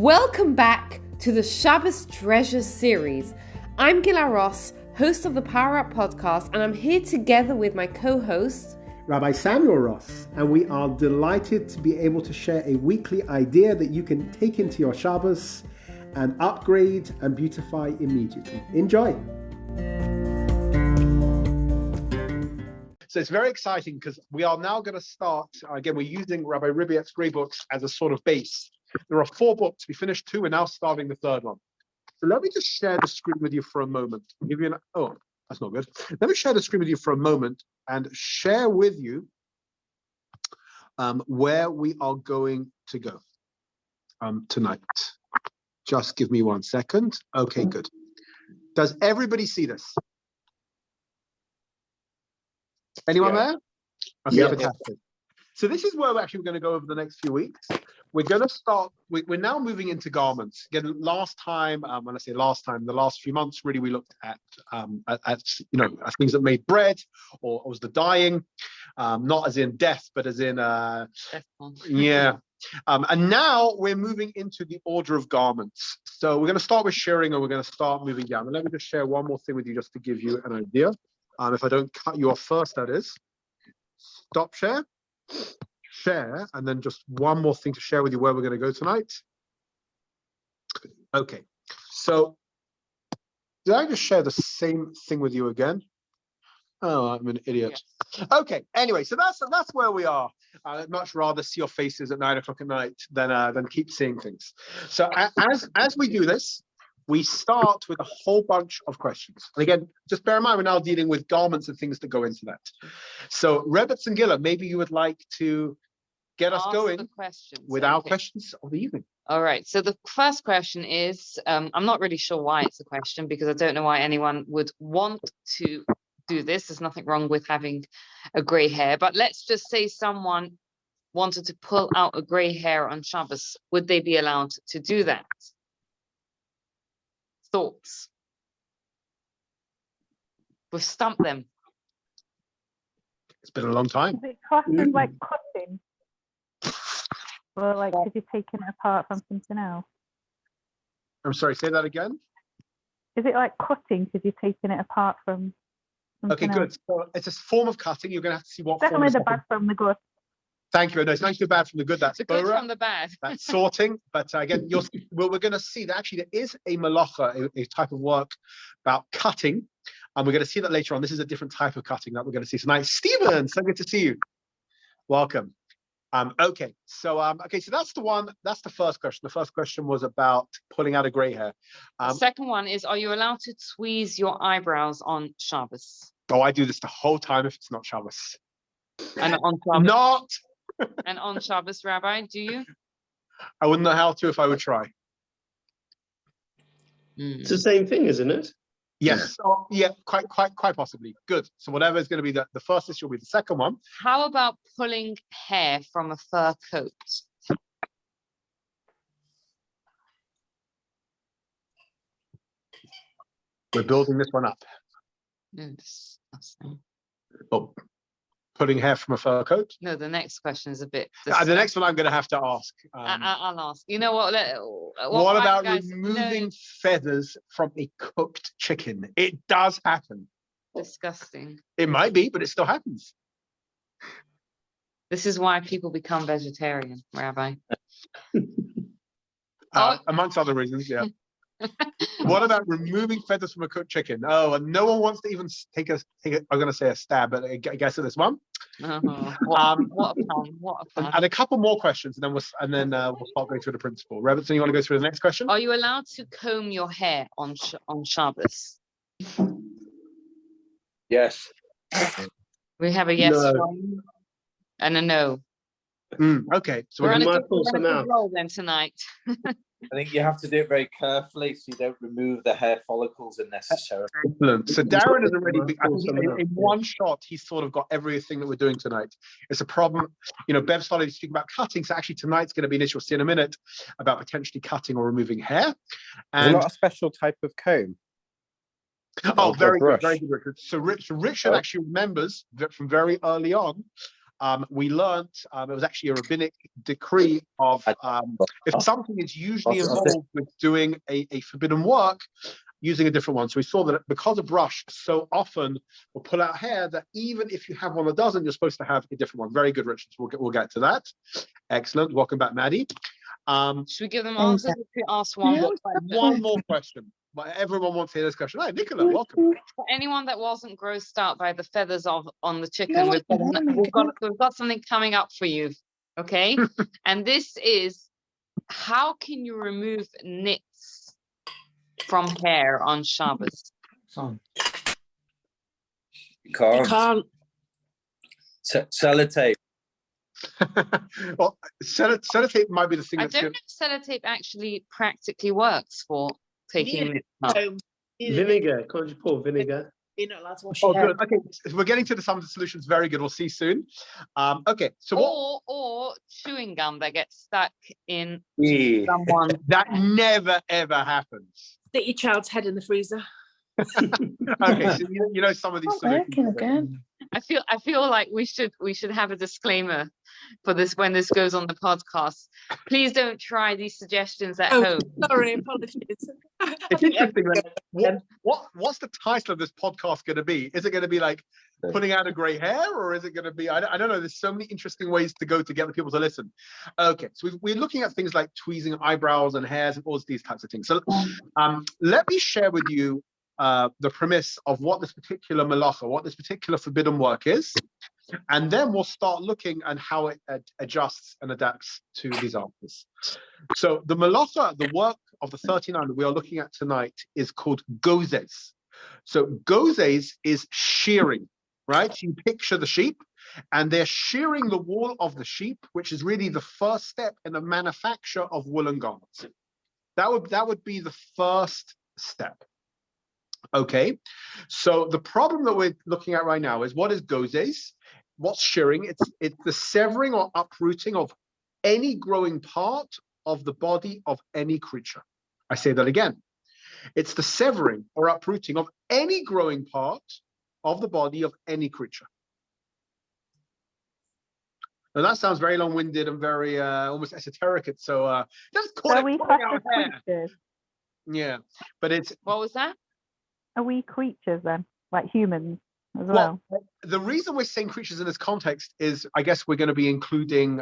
Welcome back to the Shabbos Treasure series. I'm Gila Ross, host of the Power Up podcast, and I'm here together with my co-host, Rabbi Samuel Ross, and we are delighted to be able to share a weekly idea that you can take into your Shabbos and upgrade and beautify immediately. Enjoy. So it's very exciting because we are now going to start, again, we're using Rabbi Ribiak's grey books as a sort of base. There are 4 books. We finished 2. We're now starting the 3rd one. So let me just share the screen with you for a moment. Give you oh, that's not good. Let me share the screen with you for a moment and share with you where we are going to go tonight. Just give me 1 second. Okay, good. Does everybody see this? Anyone there? Okay, yeah. fantastic. So this is where we're going to go over the next few weeks. We're going to start, we're now moving into garments. Again, last time, when I say last time, the last few months, really, we looked at things that made bread, or was the dyeing, not as in death, but as in, yeah. And now we're moving into the order of garments. So we're going to start with shearing, and we're going to start moving down. And let me just share one more thing with you, just to give you an idea. If I don't cut you off first, that is. Stop share. Share, and then just one more thing to share with you where we're going to go tonight. Okay, so did I just share the same thing with you again? Oh, I'm an idiot. Yes. Okay, anyway, so that's where we are. I'd much rather see your faces at 9 o'clock at night than keep seeing things. So as we do this, we start with a whole bunch of questions. And again, just bear in mind, we're now dealing with garments and things that go into that. So Rebetz and Gila, maybe you would like to get us going with our questions of the evening. All right. So the first question is, I'm not really sure why it's a question, because I don't know why anyone would want to do this. There's nothing wrong with having a gray hair, but let's just say someone wanted to pull out a gray hair on Shabbos. Would they be allowed to do that? Thoughts? We've stumped them. It's been a long time. Is it classed as like cutting? Or like, because you're taking it apart from something else? I'm sorry, say that again? Is it like cutting because you're taking it apart from something Okay, else? good. So it's a form of cutting. You're going to have to see what Definitely form the bad from the good. Thank you. No, it's nice to be bad from the good. That's The good from the bad. That's sorting. But again, we're going to see that actually there is a melacha, a type of work about cutting. And we're going to see that later on. This is a different type of cutting that we're going to see tonight. Stephen, so good to see you. Welcome. Okay, so that's the one. That's the first question. The first question was about pulling out a gray hair. The second one is, are you allowed to tweeze your eyebrows on Shabbos? Oh, I do this the whole time if it's not Shabbos. And on Shabbos? Not. And on Shabbos, Rabbi, do you? I wouldn't know how to if I would try. It's the same thing, isn't it? Yes. Oh, yeah, quite possibly. Good. So whatever is going to be the first issue will be the second one. How about pulling hair from a fur coat? We're building this one up. Oh, pulling hair from a fur coat? No, the next question is a bit... The next one I'm going to have to ask. I'll ask. You know what? What about removing feathers from a cooked chicken? It does happen. Disgusting. It might be, but it still happens. This is why people become vegetarian, Rabbi. Amongst other reasons, yeah. What about removing feathers from a cooked chicken? Oh, and no one wants to even take a I'm going to say a stab, but I guess at this one. What a fun. And a couple more questions, and then we'll start going through the principle. Robertson, you want to go through the next question? Are you allowed to comb your hair on Shabbos? Yes. We have a yes and a no. Okay, so we're on a good roll then tonight. I think you have to do it very carefully so you don't remove the hair follicles unnecessarily. Excellent. So Darren is already, I think in one shot, he's sort of got everything that we're doing tonight. It's a problem. Bev started to speak about cutting. So actually tonight's going to be an issue. We'll see in a minute about potentially cutting or removing hair. And not a special type of comb. Oh, very good, Richard. So Richard actually remembers that from very early on, we learnt it was actually a rabbinic decree of if something is usually involved with doing a forbidden work, using a different one. So we saw that because a brush so often will pull out hair, that even if you have one that doesn't, you're supposed to have a different one. Very good, Richard. We'll get to that. Excellent. Welcome back, Maddie. Should we give them answers if we ask one? One more question. Everyone wants to hear this question. Hey, Nicola, welcome. For anyone that wasn't grossed out by the feathers on the chicken, we've got something coming up for you. Okay. And this is, how can you remove nits from hair on Shabbos? You can't. Sellotape. Well, sellotape might be the thing I that's don't good. know if sellotape actually practically works for taking nits out. Vinegar. Can't you pour vinegar? You're not allowed to wash Oh, your hair. good. Okay, we're getting to some of the solutions. Very good. We'll see soon. Okay, so or chewing gum that gets stuck in Yeah. someone. that never ever happens. Stick your child's head in the freezer. Okay, so you know some of these solutions. again. I feel like we should have a disclaimer for this when this goes on the podcast. Please don't try these suggestions at home. Sorry, apologies. It's interesting. Like, what's the title of this podcast going to be? Is it going to be like putting out a grey hair, or is it going to be, I don't know. There's so many interesting ways to go to get the people to listen. Okay, so we're looking at things like tweezing eyebrows and hairs and all these types of things. So let me share with you the premise of what this particular melacha, what this particular forbidden work is, and then we'll start looking at how it adjusts and adapts to these answers. So the melacha, the work of the 39 that we are looking at tonight, is called gozes. So gozes is shearing, right? So you picture the sheep, and they're shearing the wool of the sheep, which is really the first step in the manufacture of woolen garments. That would be the first step. Okay, so the problem that we're looking at right now is, what is gozes? What's shearing? It's the severing or uprooting of any growing part of the body of any creature. I say that again. It's the severing or uprooting of any growing part of the body of any creature. Now that sounds very long-winded and very almost esoteric. So let's call it pulling out hair. Creatures? Yeah, but it's, What was that? Are we creatures then, like humans as well? The reason we're saying creatures in this context is, I guess we're going to be including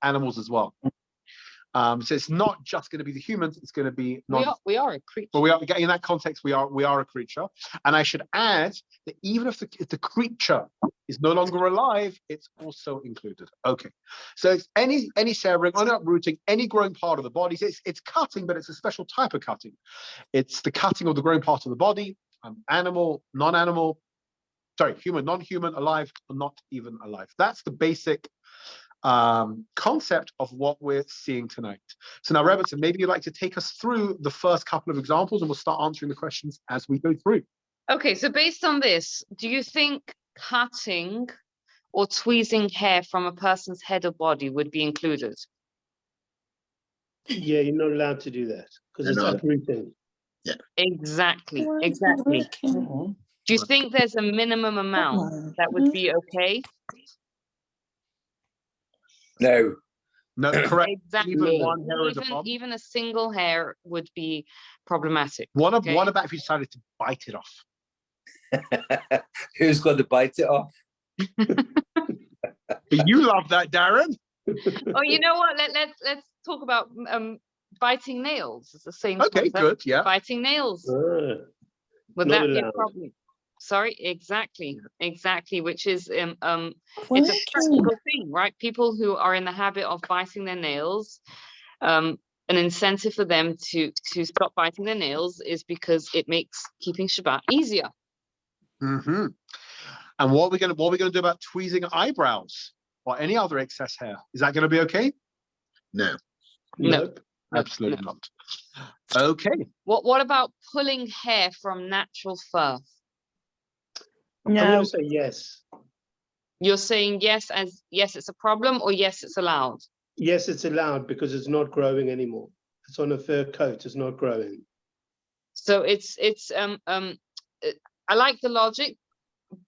animals as well. So it's not just going to be the humans; it's going to be We are a creature. But we are, in that context, we are a creature. And I should add that even if the creature is no longer alive, it's also included. Okay, so it's any severing, any uprooting, any growing part of the body. So it's cutting, but it's a special type of cutting. It's the cutting of the growing part of the body. Animal, non-animal, sorry, human, non-human, alive, or not even alive. That's the basic concept of what we're seeing tonight. So now, Robertson, maybe you'd like to take us through the first couple of examples, and we'll start answering the questions as we go through. Okay, so based on this, do you think cutting or tweezing hair from a person's head or body would be included? Yeah, you're not allowed to do that because it's uprooting. Yeah. Exactly. Do you think there's a minimum amount that would be okay? No, correct. Exactly. Even a single hair would be problematic. What about if you decided to bite it off? Who's going to bite it off? You love that, Darren. Oh, you know what? Let's talk about biting nails. It's the same. Okay, concept. good. Yeah. Biting nails. Would that be a problem? Sorry, exactly, which is it's a practical thing, right? People who are in the habit of biting their nails, an incentive for them to stop biting their nails is because it makes keeping Shabbat easier. Mm-hmm. And what are we gonna do about tweezing eyebrows or any other excess hair? Is that going to be okay? No. No. Absolutely not. Okay. What about pulling hair from natural fur? I'm going to say yes. You're saying yes, as yes, it's a problem, or yes, it's allowed? Yes, it's allowed because it's not growing anymore. It's on a fur coat. It's not growing. So it's I like the logic,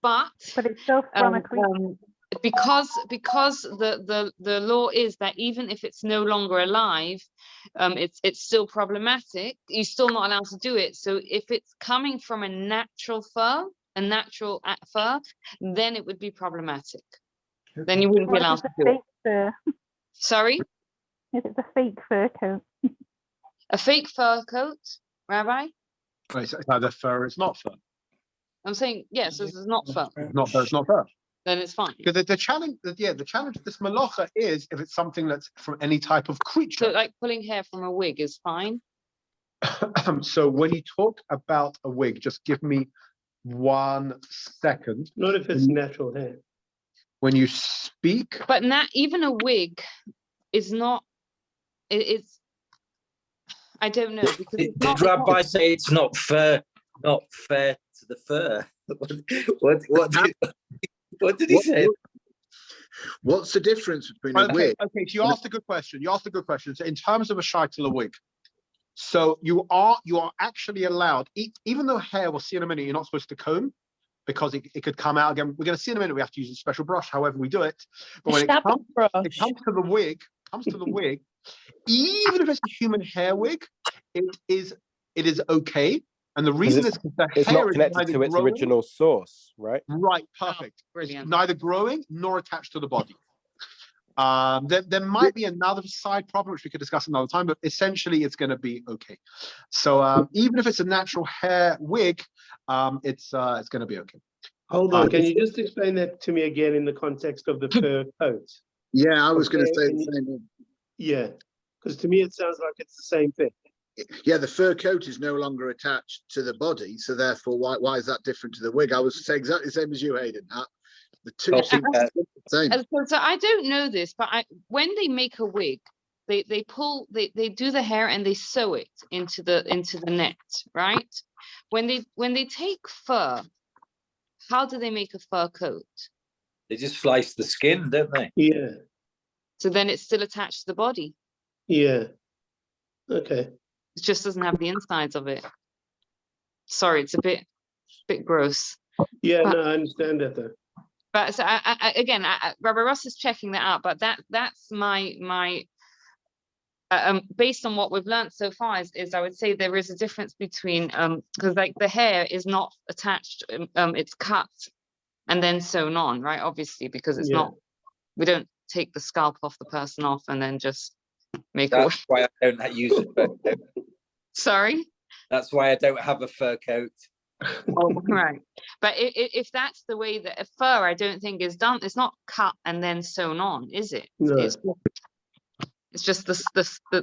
but it's still from a creature. because the law is that even if it's no longer alive, it's still problematic. You're still not allowed to do it. So if it's coming from a natural fur, then it would be problematic. Then you wouldn't be What allowed if to it's a do it. fake fur? Sorry, If it's a fake fur coat? a fake fur coat, Rabbi? Right, so it's either fur or it's not fur. I'm saying yes. This is not fur. It's not fur. It's not fur. Then it's fine. Because the challenge, the challenge of this melacha is if it's something that's from any type of So creature. like pulling hair from a wig is fine. So when you talk about a wig, just give me 1 second. Not if it's natural hair. When you speak, But not even a wig is not. It's. I don't know because it's Did not. Rabbi say it's not fair to the fur? What did he say? What's the difference between a okay, wig? okay. So you asked a good question. So in terms of a shaitel wig, so you are actually allowed, even though hair, we'll see in a minute, you're not supposed to comb because it could come out again. We're going to see in a minute. We have to use a special brush, however we do it. But when it comes to the wig, even if it's a human hair wig, it is okay. And the reason is because the It's hair not is connected neither to its growing, original source, right? right? Perfect. Brilliant. Neither growing nor attached to the body. There might be another side problem which we could discuss another time, but essentially it's going to be okay. So even if it's a natural hair wig, it's going to be okay. Hold on, can you just explain that to me again in the context of the fur coat? Yeah, I was going to say the same thing. Yeah, because to me it sounds like it's the same thing. Yeah, the fur coat is no longer attached to the body, so therefore, why is that different to the wig? I was saying exactly the same as you, Hayden. The two things are the same. So I don't know this, but when they make a wig, they do the hair and they sew it into the net, right? When they take fur, how do they make a fur coat? They just slice the skin, don't they? Yeah, So then it's still attached to the body. yeah. Okay. It just doesn't have the insides of it. Sorry, it's a bit gross. Yeah, But- no, I understand that though. But so again, Rabbi Ross is checking that out. But that's my based on what we've learned so far is I would say there is a difference between because like the hair is not attached, it's cut and then sewn on, right? Obviously, because it's not. We don't take the scalp off the person off and then just make. That's why I don't use a fur coat. Sorry. That's why I don't have a fur coat. Oh, right. But if that's the way that a fur, I don't think is done. It's not cut and then sewn on, is it? No. It's just the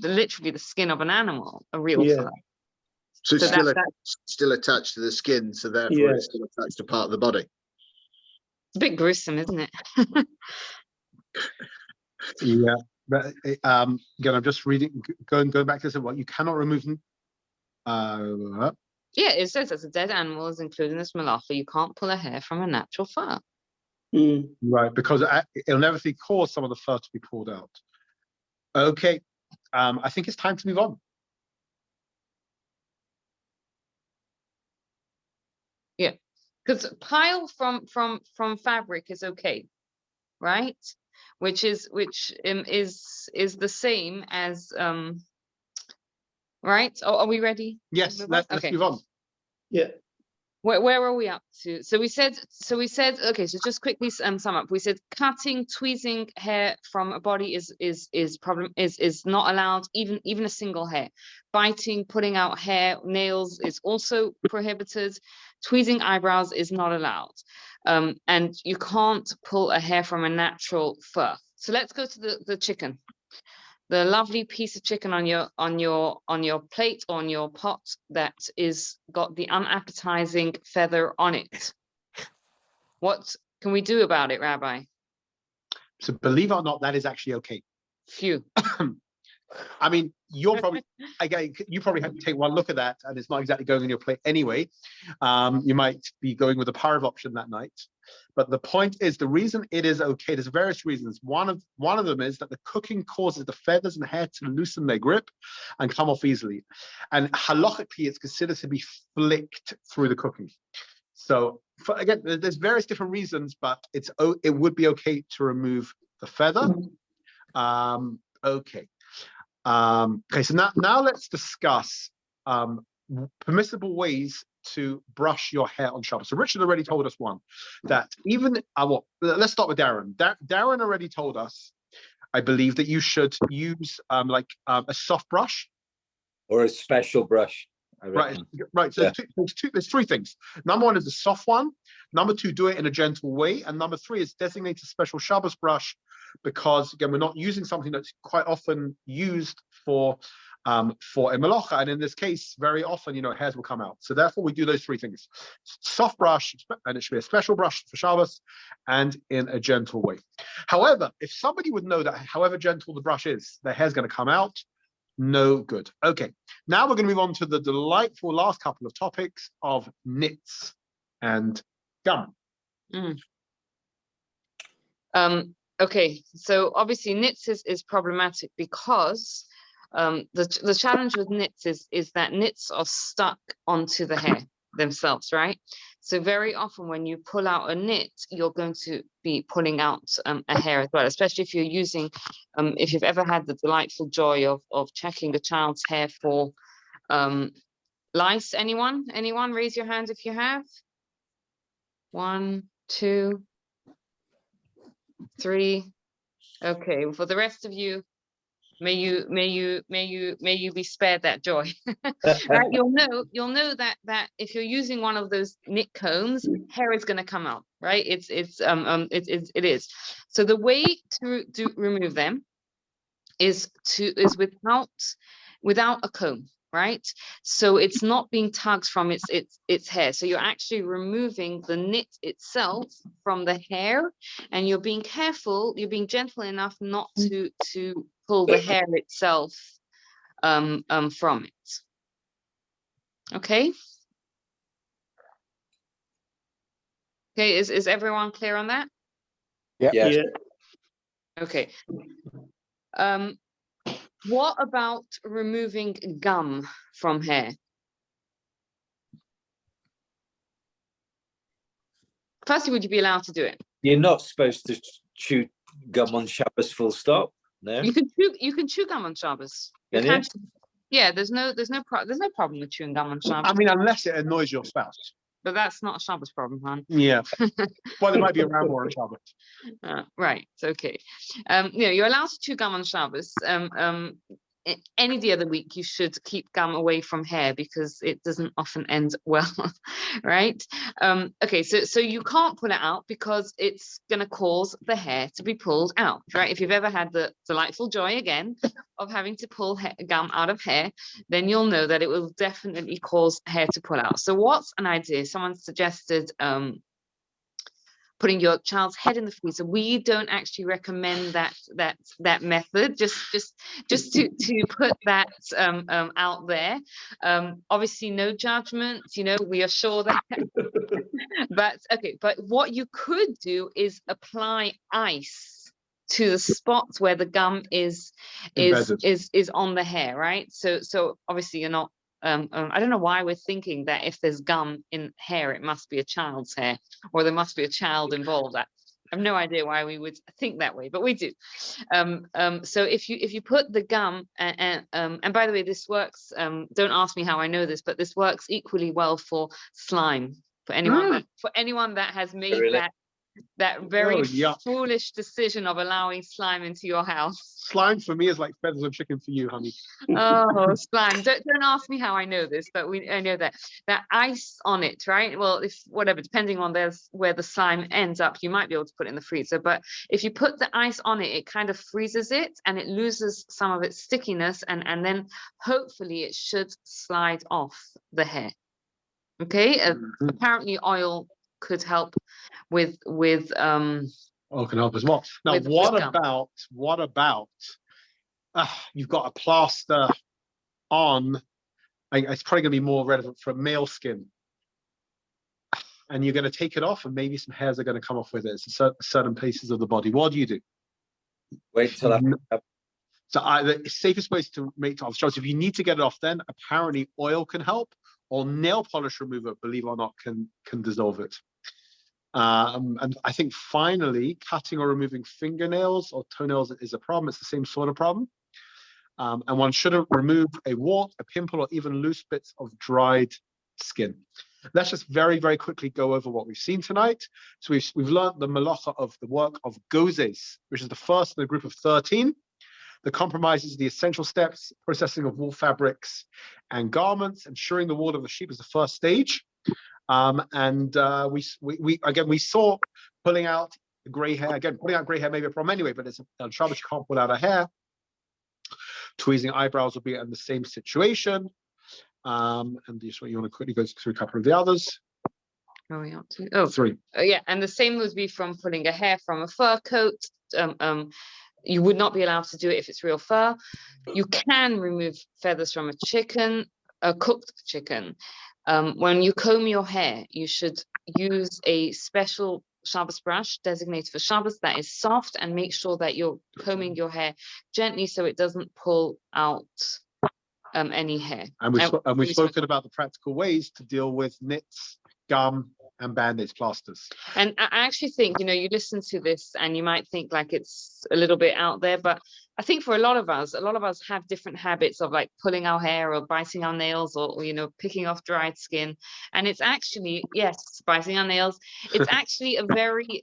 literally the skin of an animal, a real fur. So it's So still attached to the skin, so therefore it's still attached to part of the body. It's a bit gruesome, isn't it? Yeah, but again, I'm just reading, going back to this. What you cannot remove them. Yeah, it says as a dead animal is included in this melacha, you can't pull a hair from a natural fur. Right, because it'll never cause some of the fur to be pulled out. Okay, I think it's time to move on. Yeah, because pile from fabric is okay, right? Which is the same as right? Oh, are we ready? Yes, let's move on. Yeah. Where are we up to? So we said okay. So just quickly sum up. We said cutting, tweezing hair from a body is not allowed, even a single hair. Biting, pulling out hair, nails is also prohibited. Tweezing eyebrows is not allowed, and you can't pull a hair from a natural fur. So let's go to the chicken. The lovely piece of chicken on your plate, on your pot that is got the unappetizing feather on it. What can we do about it, Rabbi? So believe it or not, that is actually okay. Phew. I mean, you probably have to take one look at that, and it's not exactly going on your plate anyway. You might be going with the parv option that night. But the point is, the reason it is okay, there's various reasons. One of them is that the cooking causes the feathers and hair to loosen their grip and come off easily. And halachically, it's considered to be flicked through the cooking. So again, there's various different reasons, but it would be okay to remove the feather. Okay. Okay, so now let's discuss permissible ways to brush your hair on Shabbos. So Richard already told us one, that even let's start with Darren. Darren already told us, I believe, that you should use a soft brush or a special brush. Right. So Yeah. there's three things. Number one is a soft one. Number two, do it in a gentle way. And number three is designate a special Shabbos brush, because again, we're not using something that's quite often used for a melacha. And in this case, very often, hairs will come out. So therefore, we do those three things: soft brush, and it should be a special brush for Shabbos, and in a gentle way. However, if somebody would know that however gentle the brush is, their hair's going to come out, no good. Okay, now we're going to move on to the delightful last couple of topics of nits and gum. Okay, so obviously nits is problematic because the challenge with nits is that nits are stuck onto the hair themselves, right? So very often when you pull out a knit, you're going to be pulling out a hair as well, especially if you're using, if you've ever had the delightful joy of checking a child's hair for lice. Anyone raise your hand if you have. 1, 2, 3. Okay, for the rest of you, may you be spared that joy. Right? You'll know that if you're using one of those knit combs, hair is going to come out, right? It is. So the way to remove them is without a comb, right? So it's not being tugged from its hair. So you're actually removing the knit itself from the hair, and you're being careful, you're being gentle enough not to pull the hair itself from it. Okay. Okay, is everyone clear on that? Yeah. Okay. What about removing gum from hair? Firstly, would you be allowed to do it? You're not supposed to chew gum on Shabbos, full stop. No. You can chew gum on Shabbos. Yeah, there's no problem with chewing gum on Shabbos. I mean, unless it annoys your spouse. But that's not a Shabbos problem, hon. Yeah. Well, there might be a ram or a Shabbos. Right. Okay. You're allowed to chew gum on Shabbos. Any day of the week, you should keep gum away from hair because it doesn't often end well, right? Okay, so you can't pull it out because it's going to cause the hair to be pulled out, right? If you've ever had the delightful joy again of having to pull gum out of hair, then you'll know that it will definitely cause hair to pull out. So what's an idea? Someone suggested putting your child's head in the freezer. We don't actually recommend that method, just to put that out there. Obviously no judgment, we assure that. But what you could do is apply ice to the spots where the gum is on the hair, right? So obviously you're not I don't know why we're thinking that if there's gum in hair, it must be a child's hair, or there must be a child involved. I have no idea why we would think that way, but we do. So if you put the gum, and by the way, this works. Don't ask me how I know this, but this works equally well for slime. For anyone that has made that very foolish decision of allowing slime into your house. Slime for me is like feathers of chicken for you, honey. Oh, slime. Don't ask me how I know this, but I know that ice on it, right? Well, depending on where the slime ends up, you might be able to put it in the freezer. But if you put the ice on it, it kind of freezes it and it loses some of its stickiness, and then hopefully it should slide off the hair. Okay. Apparently oil could help with oil can help as well. Now what about you've got a plaster on, it's probably going to be more relevant for male skin, and you're going to take it off and maybe some hairs are going to come off with it. It's certain places of the body. What do you do? Wait till so the safest way to make it off. So if you need to get it off, then apparently oil can help, or nail polish remover, believe it or not, can dissolve it. And I think finally, cutting or removing fingernails or toenails is a problem. It's the same sort of problem. And one shouldn't remove a wart, a pimple, or even loose bits of dried skin. Let's just very, very quickly go over what we've seen tonight. So we've learned the melacha of the work of gozes, which is the first in a group of 13. The comprises, the essential steps, processing of wool fabrics and garments, and shearing the wool of the sheep is the first stage. We saw pulling out the grey hair. Again, pulling out grey hair may be a problem anyway, but it's on Shabbos you can't pull out a hair. Tweezing eyebrows will be in the same situation. And this one you want to quickly go through a couple of the others. Where are we up to? Oh, 3. Yeah, and the same would be from pulling a hair from a fur coat. You would not be allowed to do it if it's real fur. You can remove feathers from a chicken, a cooked chicken. When you comb your hair, you should use a special Shabbos brush designated for Shabbos that is soft, and make sure that you're combing your hair gently so it doesn't pull out any hair. And we've spoken about the practical ways to deal with nits, gum, and band-aids, plasters. And I actually think, you listen to this and you might think like it's a little bit out there, but I think for a lot of us have different habits of like pulling our hair or biting our nails or picking off dried skin. And it's actually, yes, biting our nails. It's actually a very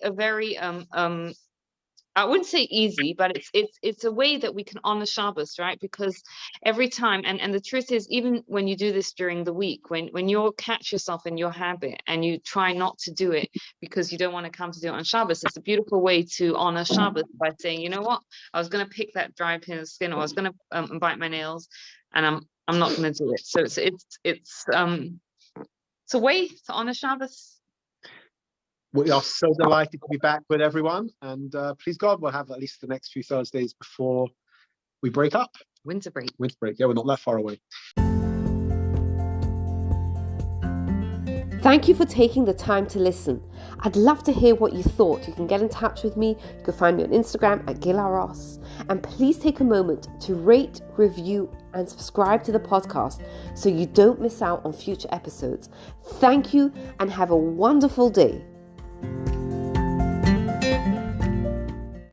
I wouldn't say easy, but it's a way that we can honor Shabbos, right? Because every time, and the truth is, even when you do this during the week, when you catch yourself in your habit and you try not to do it because you don't want to come to do it on Shabbos, it's a beautiful way to honor Shabbos by saying, you know what, I was going to pick that dry pin of skin, or I was going to bite my nails, and I'm not going to do it. So it's a way to honor Shabbos. We are so delighted to be back with everyone, and please God, we'll have at least the next few Thursdays before we break up. Winter break. Yeah, we're not that far away. Thank you for taking the time to listen. I'd love to hear what you thought. You can get in touch with me. You can find me on Instagram at @GilaRoss. And please take a moment to rate, review, and subscribe to the podcast so you don't miss out on future episodes. Thank you and have a wonderful day.